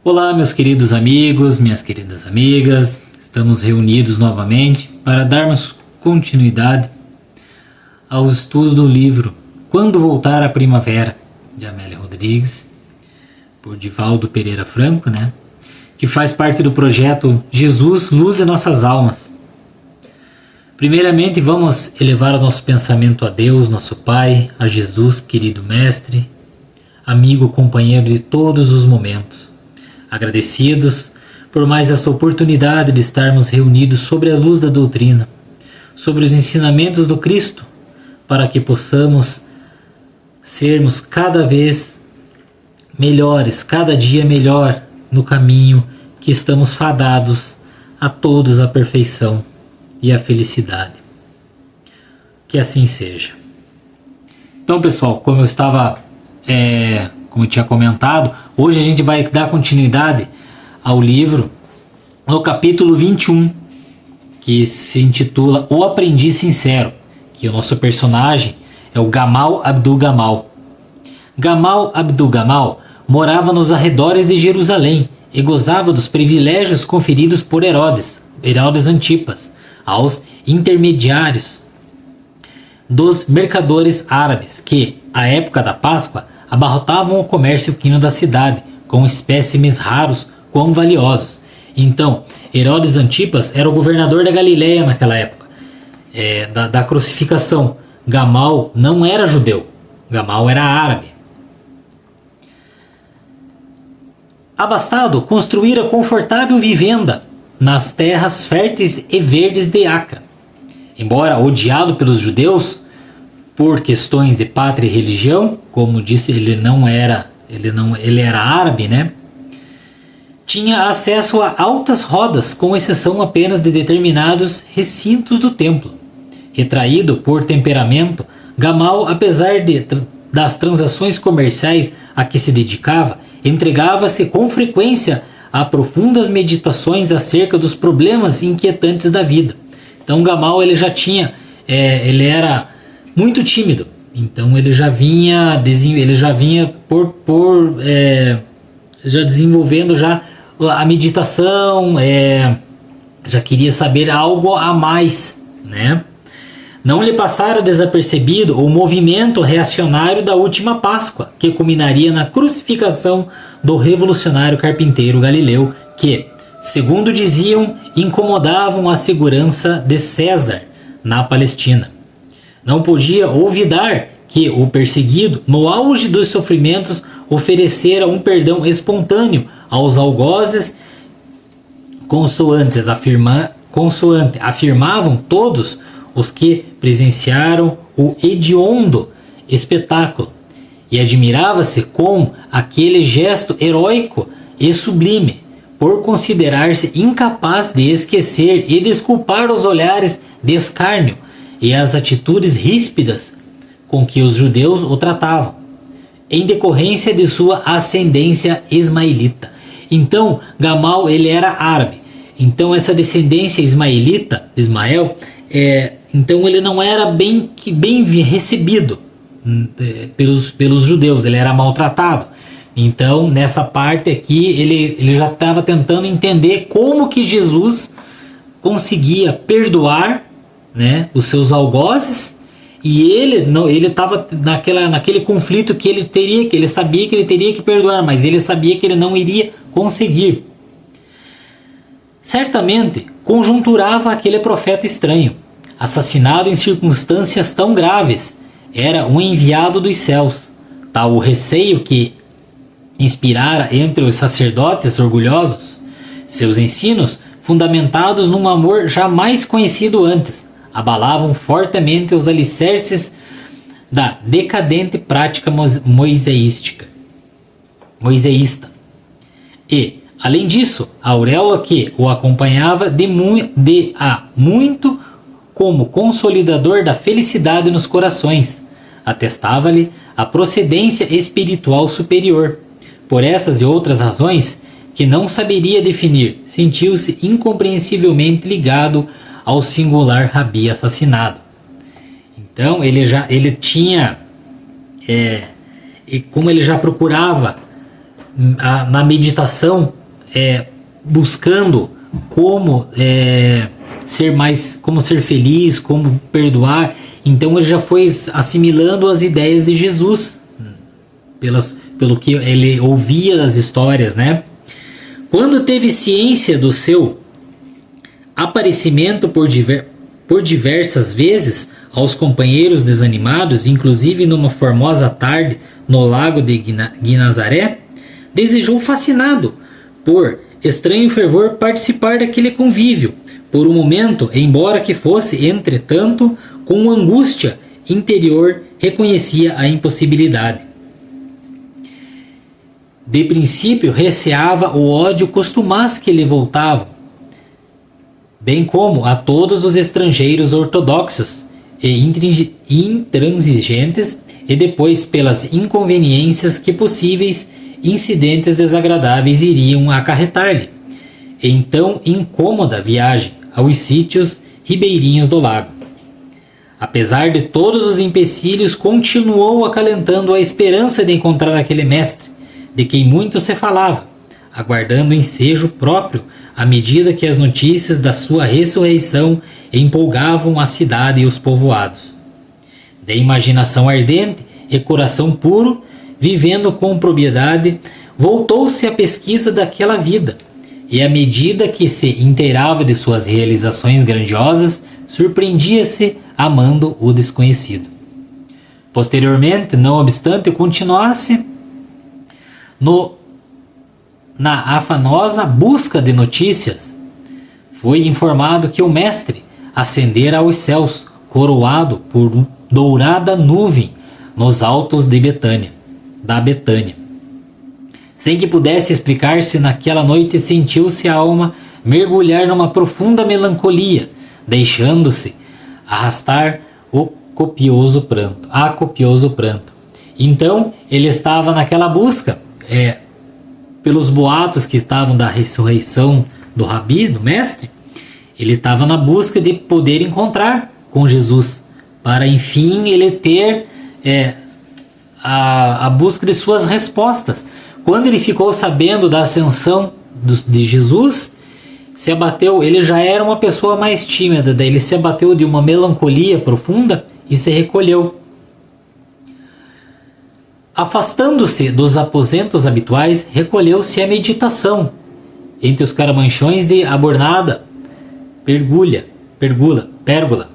Olá, meus queridos amigos, minhas queridas amigas, estamos reunidos novamente para darmos continuidade ao estudo do livro Quando Voltar a Primavera, de Amélia Rodrigues, por Divaldo Pereira Franco, que faz parte do projeto Jesus, Luz de Nossas Almas. Primeiramente, vamos elevar o nosso pensamento a Deus, nosso Pai, a Jesus, querido Mestre, amigo, companheiro de todos os momentos. Agradecidos por mais essa oportunidade de estarmos reunidos sobre a luz da doutrina, sobre os ensinamentos do Cristo, para que possamos sermos cada vez melhores, cada dia melhor no caminho que estamos fadados a todos à perfeição e à felicidade. Que assim seja. Então, pessoal, como eu tinha comentado, hoje a gente vai dar continuidade ao livro no capítulo 21, que se intitula O Aprendiz Sincero, que o nosso personagem é o Gamal Abdul Gamal. Gamal Abdul Gamal morava nos arredores de Jerusalém e gozava dos privilégios conferidos por Herodes Antipas, aos intermediários dos mercadores árabes que, à época da Páscoa, abarrotavam o comércio quino da cidade com espécimes raros quão valiosos. Então, Herodes Antipas era o governador da Galileia naquela época, da crucificação. Gamal não era judeu, Gamal era árabe. Abastado, construíra confortável vivenda nas terras férteis e verdes de Acra. Embora odiado pelos judeus por questões de pátria e religião, como disse, ele era árabe, tinha acesso a altas rodas, com exceção apenas de determinados recintos do templo. Retraído por temperamento, Gamal, apesar das transações comerciais a que se dedicava, entregava-se com frequência a profundas meditações acerca dos problemas inquietantes da vida. Então Gamal ele era muito tímido, então ele já vinha já desenvolvendo já a meditação, já queria saber algo a mais, Não lhe passara desapercebido o movimento reacionário da última Páscoa, que culminaria na crucificação do revolucionário carpinteiro Galileu, que, segundo diziam, incomodavam a segurança de César na Palestina. Não podia olvidar que o perseguido, no auge dos sofrimentos, oferecera um perdão espontâneo aos algozes, afirmavam todos os que presenciaram o hediondo espetáculo, e admirava-se com aquele gesto heróico e sublime, por considerar-se incapaz de esquecer e desculpar os olhares de escárnio e as atitudes ríspidas com que os judeus o tratavam, em decorrência de sua ascendência ismaelita. Então, Gamal ele era árabe. Então, essa descendência ismaelita, Ismael, então ele não era bem recebido pelos judeus, ele era maltratado. Então, nessa parte aqui, ele já estava tentando entender como que Jesus conseguia perdoar, os seus algozes, e ele estava naquele conflito que ele sabia que ele teria que perdoar, mas ele sabia que ele não iria conseguir. Certamente, conjunturava aquele profeta estranho, assassinado em circunstâncias tão graves, era um enviado dos céus. Tal o receio que inspirara entre os sacerdotes orgulhosos. Seus ensinos, fundamentados num amor jamais conhecido antes, abalavam fortemente os alicerces da decadente prática moiseísta. E, além disso, a auréola que o acompanhava muito como consolidador da felicidade nos corações, atestava-lhe a procedência espiritual superior. Por essas e outras razões, que não saberia definir, sentiu-se incompreensivelmente ligado ao singular rabi assassinado. Então ele tinha, e como ele já procurava na meditação, buscando como como ser feliz, como perdoar. Então ele já foi assimilando as ideias de Jesus, pelo que ele ouvia das histórias, né? Quando teve ciência do seu aparecimento por diversas vezes aos companheiros desanimados, inclusive numa formosa tarde no lago de Guinazaré, desejou fascinado por estranho fervor participar daquele convívio. Por um momento, embora que fosse, entretanto, com angústia interior, reconhecia a impossibilidade. De princípio, receava o ódio costumaz que lhe voltava, bem como a todos os estrangeiros ortodoxos e intransigentes, e depois pelas inconveniências que possíveis incidentes desagradáveis iriam acarretar-lhe, em tão incômoda viagem aos sítios ribeirinhos do lago. Apesar de todos os empecilhos, continuou acalentando a esperança de encontrar aquele mestre, de quem muito se falava, aguardando o ensejo próprio à medida que as notícias da sua ressurreição empolgavam a cidade e os povoados. De imaginação ardente e coração puro, vivendo com propriedade, voltou-se à pesquisa daquela vida, e à medida que se inteirava de suas realizações grandiosas, surpreendia-se amando o desconhecido. Posteriormente, não obstante continuasse na afanosa busca de notícias, foi informado que o mestre ascendera aos céus, coroado por dourada nuvem nos altos da Betânia. Sem que pudesse explicar-se, naquela noite sentiu-se a alma mergulhar numa profunda melancolia, deixando-se arrastar a copioso pranto. Então ele estava naquela busca, pelos boatos que estavam da ressurreição do Rabi, do mestre. Ele estava na busca de poder encontrar com Jesus, para enfim ele ter a busca de suas respostas. Quando ele ficou sabendo da ascensão de Jesus, se abateu. Ele já era uma pessoa mais tímida, daí ele se abateu de uma melancolia profunda e se recolheu. Afastando-se dos aposentos habituais, recolheu-se à meditação entre os caramanchões de abornada pérgola,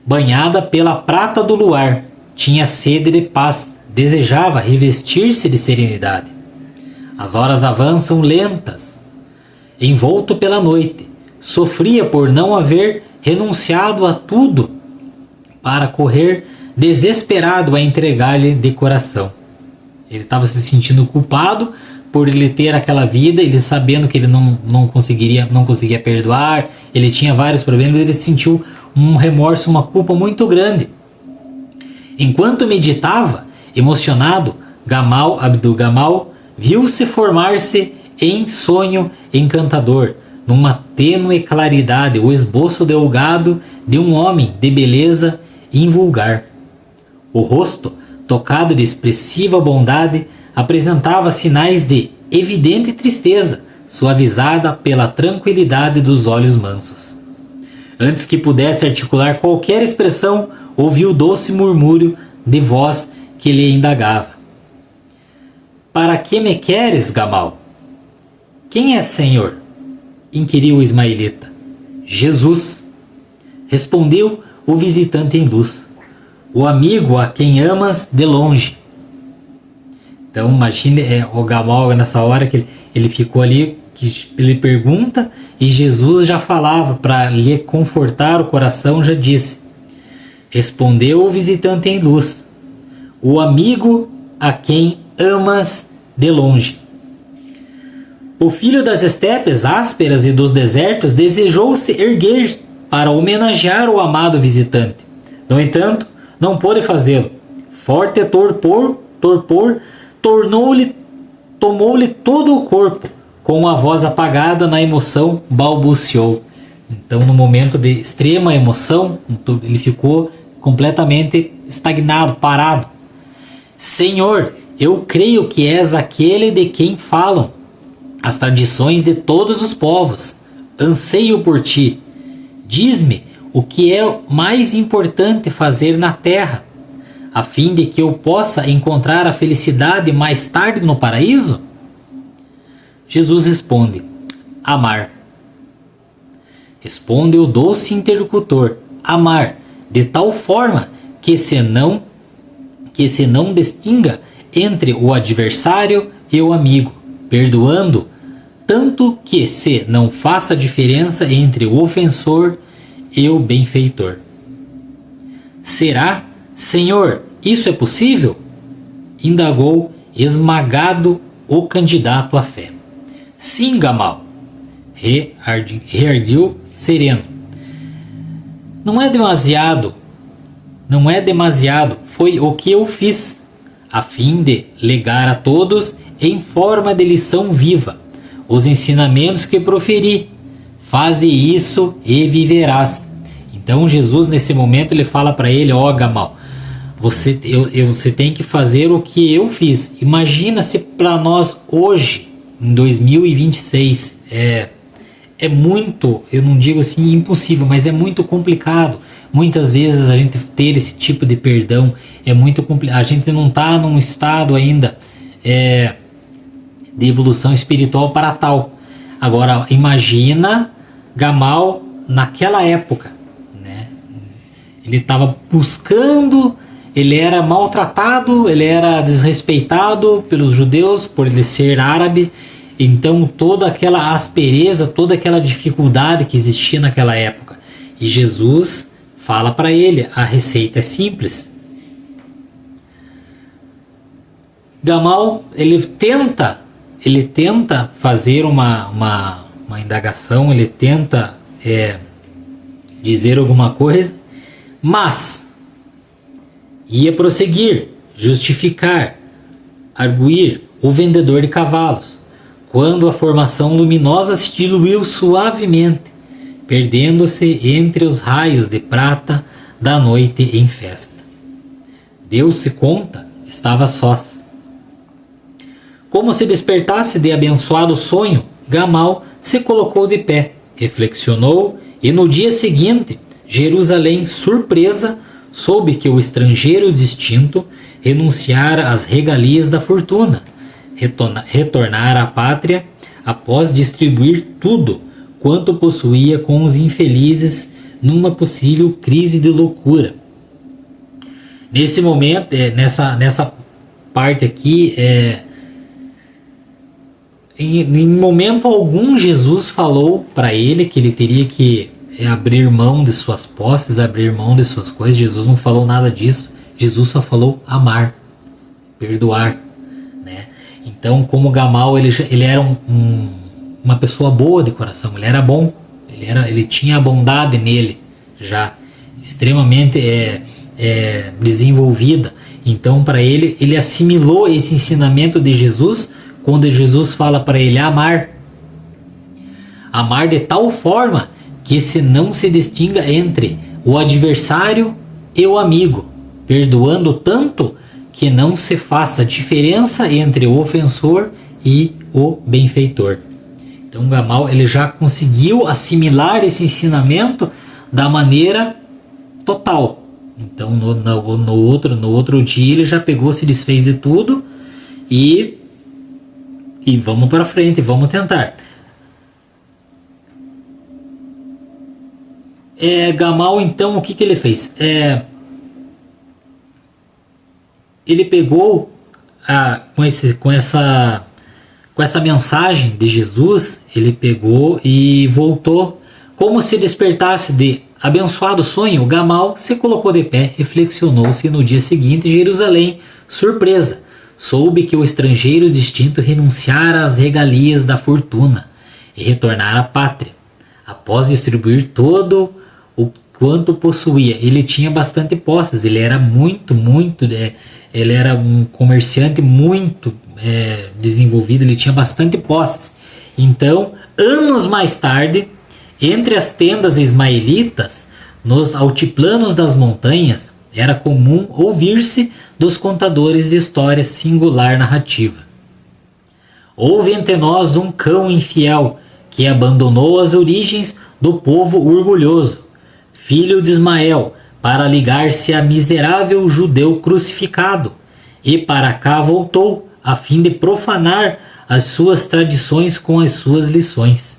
banhada pela prata do luar. Tinha sede de paz, desejava revestir-se de serenidade. As horas avançam lentas, envolto pela noite. Sofria por não haver renunciado a tudo para correr desesperado a entregar-lhe de coração. Ele estava se sentindo culpado por ele ter aquela vida, ele sabendo que ele não conseguia perdoar, ele tinha vários problemas, ele sentiu um remorso, uma culpa muito grande. Enquanto meditava, emocionado, Abdul Gamal viu-se formar-se em sonho encantador, numa tênue claridade, o esboço delgado de um homem de beleza invulgar. O rosto, tocado de expressiva bondade, apresentava sinais de evidente tristeza, suavizada pela tranquilidade dos olhos mansos. Antes que pudesse articular qualquer expressão, ouviu o doce murmúrio de voz que lhe indagava: "Para que me queres, Gamal?" "Quem é, Senhor?" inquiriu o ismaelita. "Jesus", respondeu o visitante em luz. "O amigo a quem amas de longe." Então imagine o Gamal nessa hora que ele ficou ali, que ele pergunta e Jesus já falava para lhe confortar o coração, já disse. Respondeu o visitante em luz: "O amigo a quem amas de longe." O filho das estepes ásperas e dos desertos desejou-se erguer para homenagear o amado visitante. No entanto, não pôde fazê-lo. Forte torpor tomou-lhe todo o corpo. Com a voz apagada na emoção, balbuciou. Então, no momento de extrema emoção, ele ficou completamente estagnado, parado. "Senhor, Eu creio que és aquele de quem falam as tradições de todos os povos. Anseio por ti. Diz-me o que é mais importante fazer na terra, a fim de que eu possa encontrar a felicidade mais tarde no paraíso? Jesus responde: amar. Responde o doce interlocutor: amar, de tal forma que se não distinga entre o adversário e o amigo, perdoando tanto que se não faça diferença entre o ofensor e o benfeitor. Será, Senhor, isso é possível? Indagou esmagado o candidato à fé. Sim, Gamal, rearguiu sereno. Não é demasiado, foi o que eu fiz, a fim de legar a todos, em forma de lição viva, os ensinamentos que proferi. Faze isso e viverás. Então Jesus, nesse momento, ele fala para ele: ó, Gamal, você tem que fazer o que eu fiz. Imagina se para nós hoje, em 2026, é muito, eu não digo assim impossível, mas é muito complicado. Muitas vezes a gente ter esse tipo de perdão é muito complicado. A gente não está num estado ainda de evolução espiritual para tal. Agora imagina Gamal naquela época, né? Ele estava buscando, ele era maltratado, ele era desrespeitado pelos judeus por ele ser árabe. Então toda aquela aspereza, toda aquela dificuldade que existia naquela época. E Jesus fala para ele: a receita é simples. Gamal, ele tenta fazer uma indagação, ele tenta dizer alguma coisa, mas ia prosseguir, justificar, arguir o vendedor de cavalos, quando a formação luminosa se diluiu suavemente, perdendo-se entre os raios de prata da noite em festa. Deu-se conta, estava sós. Como se despertasse de abençoado sonho, Gamal se colocou de pé, reflexionou, e no dia seguinte, Jerusalém, surpresa, soube que o estrangeiro distinto renunciara às regalias da fortuna, retornara à pátria após distribuir tudo quanto possuía com os infelizes numa possível crise de loucura. Nesse momento, nessa parte aqui, em momento algum Jesus falou para ele que ele teria que abrir mão de suas posses, abrir mão de suas coisas. Jesus não falou nada disso. Jesus só falou amar, perdoar, né? Então, como Gamal, ele era uma pessoa boa de coração, ele era bom, ele tinha a bondade nele já, extremamente desenvolvida. Então, para ele assimilou esse ensinamento de Jesus, quando Jesus fala para ele amar de tal forma que se não se distinga entre o adversário e o amigo, perdoando tanto que não se faça diferença entre o ofensor e o benfeitor. Então Gamal, ele já conseguiu assimilar esse ensinamento da maneira total. Então no outro dia ele já pegou, se desfez de tudo e vamos para frente, vamos tentar. Gamal, então, o que ele fez? Ele pegou com essa mensagem de Jesus, ele pegou e voltou, como se despertasse de abençoado sonho. Gamal se colocou de pé, reflexionou-se, e no dia seguinte, Jerusalém, surpresa, soube que o estrangeiro distinto renunciara às regalias da fortuna e retornara à pátria, após distribuir todo o quanto possuía. Ele tinha bastante posses, ele era ele era um comerciante muito desenvolvido, ele tinha bastante posses. Então, anos mais tarde, entre as tendas ismaelitas, nos altiplanos das montanhas, era comum ouvir-se dos contadores de histórias singular narrativa. Houve entre nós um cão infiel que abandonou as origens do povo orgulhoso, filho de Ismael, para ligar-se a miserável judeu crucificado, e para cá voltou, a fim de profanar as suas tradições com as suas lições.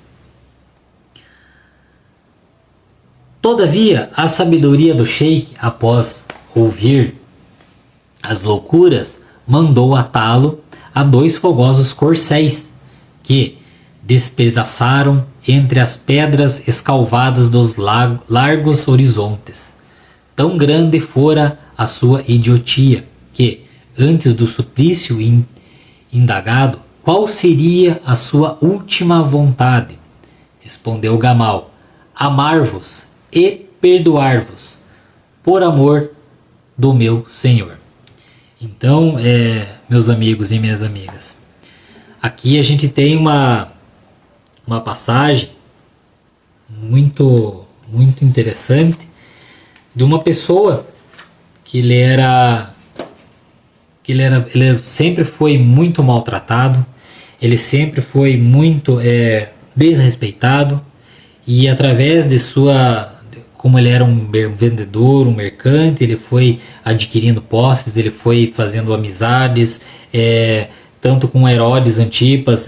Todavia, a sabedoria do sheik, após ouvir as loucuras, mandou atá-lo a 2 fogosos corcéis, que despedaçaram entre as pedras escalvadas dos largos horizontes. Tão grande fora a sua idiotia, que, antes do suplício indagado, qual seria a sua última vontade? Respondeu Gamal: amar-vos e perdoar-vos, por amor do meu Senhor. Então, meus amigos e minhas amigas, aqui a gente tem uma passagem muito interessante de uma pessoa que ele sempre foi muito maltratado, ele sempre foi muito desrespeitado, e através de como ele era um vendedor, um mercante, ele foi adquirindo posses, ele foi fazendo amizades, tanto com Herodes Antipas,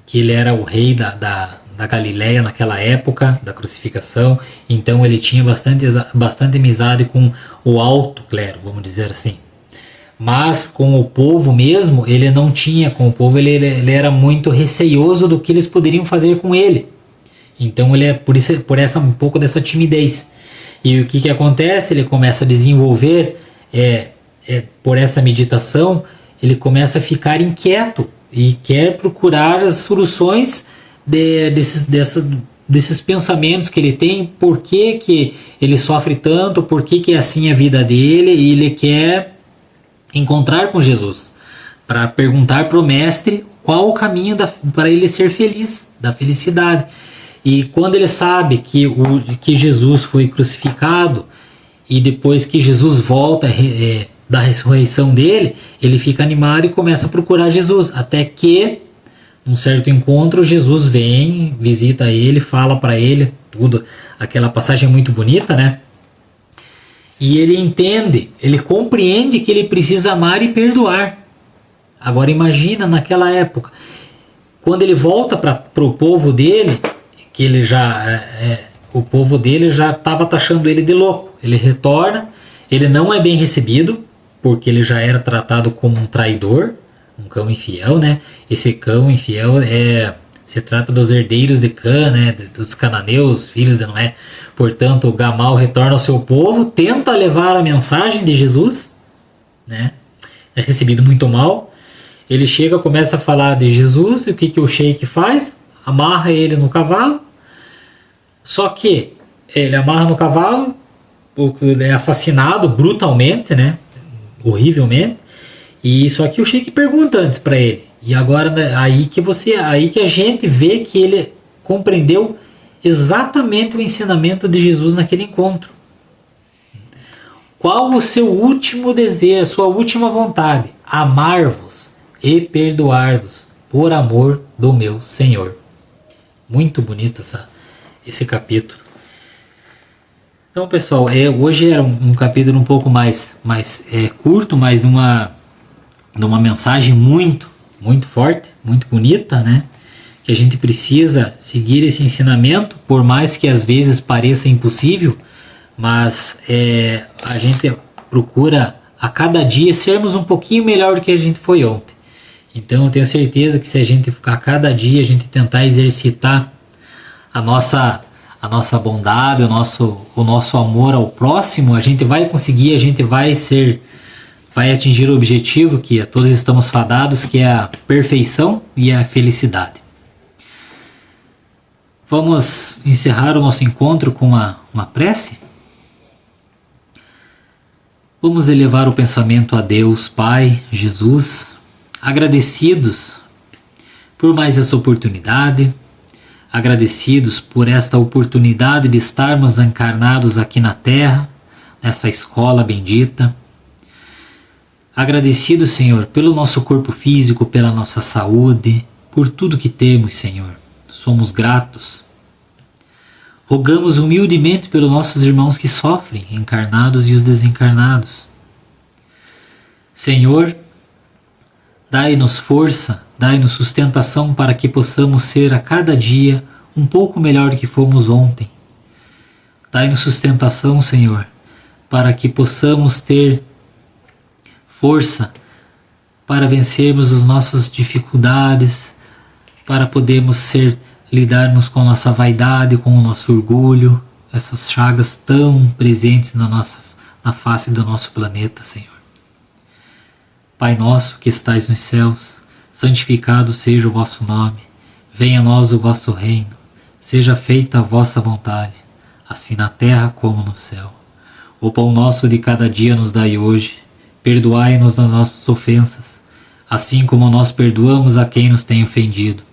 que ele era o rei da Galileia naquela época da crucificação, então ele tinha bastante amizade com o alto clero, vamos dizer assim. Mas com o povo mesmo, ele não tinha com o povo, ele era muito receioso do que eles poderiam fazer com ele. Então ele é por um pouco dessa timidez. E o que acontece? Ele começa a desenvolver, por essa meditação, ele começa a ficar inquieto e quer procurar as soluções desses pensamentos que ele tem, por que ele sofre tanto, por que é assim a vida dele, e ele quer encontrar com Jesus, para perguntar para o mestre qual o caminho para ele ser feliz, da felicidade. E quando ele sabe que Jesus foi crucificado, e depois que Jesus volta da ressurreição dele, ele fica animado e começa a procurar Jesus, até que num certo encontro Jesus vem, visita ele, fala para ele tudo, aquela passagem muito bonita, né? E ele entende, ele compreende que ele precisa amar e perdoar. Agora imagina naquela época, quando ele volta para o povo dele, que ele o povo dele já estava taxando ele de louco. Ele retorna, ele não é bem recebido, porque ele já era tratado como um traidor, um cão infiel, né? Esse cão infiel se trata dos herdeiros de Cã, né? Dos cananeus, filhos de Noé. Portanto, Gamal retorna ao seu povo, tenta levar a mensagem de Jesus, né? É recebido muito mal. Ele chega, começa a falar de Jesus, e o que o sheik faz? Amarra ele no cavalo. Só que ele amarra no cavalo, é assassinado brutalmente, né? Horrivelmente. E só que o sheik pergunta antes para ele. E agora, né, aí que a gente vê que ele compreendeu exatamente o ensinamento de Jesus naquele encontro. Qual o seu último desejo, a sua última vontade? Amar-vos e perdoar-vos, por amor do meu Senhor. Muito bonito esse capítulo. Então, pessoal, hoje era um capítulo um pouco mais curto, mas de uma mensagem muito forte, muito bonita, né? Que a gente precisa seguir esse ensinamento, por mais que às vezes pareça impossível, mas a gente procura a cada dia sermos um pouquinho melhor do que a gente foi ontem. Então eu tenho certeza que se a gente a cada dia a gente tentar exercitar a nossa bondade, o nosso amor ao próximo, a gente vai conseguir, a gente vai atingir o objetivo que todos estamos fadados, que é a perfeição e a felicidade. Vamos encerrar o nosso encontro com uma prece? Vamos elevar o pensamento a Deus, Pai, Jesus, agradecidos por mais essa oportunidade, agradecidos por esta oportunidade de estarmos encarnados aqui na Terra, nessa escola bendita. Agradecido, Senhor, pelo nosso corpo físico, pela nossa saúde, por tudo que temos, Senhor. Somos gratos. Rogamos humildemente pelos nossos irmãos que sofrem, encarnados e os desencarnados. Senhor, dai-nos força, dai-nos sustentação para que possamos ser a cada dia um pouco melhor do que fomos ontem. Dai-nos sustentação, Senhor, para que possamos ter força para vencermos as nossas dificuldades, para podermos lidarmos com a nossa vaidade, com o nosso orgulho, essas chagas tão presentes na face do nosso planeta, Senhor. Pai nosso que estais nos céus, santificado seja o vosso nome. Venha a nós o vosso reino. Seja feita a vossa vontade, assim na terra como no céu. O pão nosso de cada dia nos dai hoje. Perdoai-nos as nossas ofensas, assim como nós perdoamos a quem nos tem ofendido.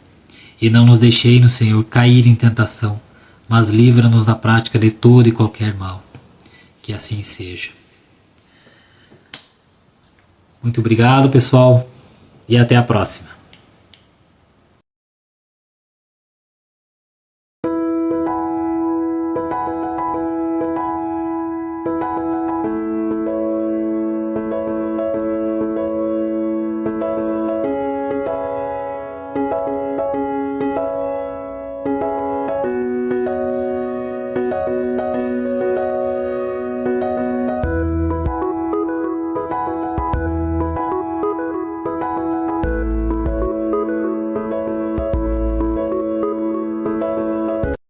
E não nos deixeis, Senhor, cair em tentação, mas livra-nos da prática de todo e qualquer mal. Que assim seja. Muito obrigado, pessoal, e até a próxima.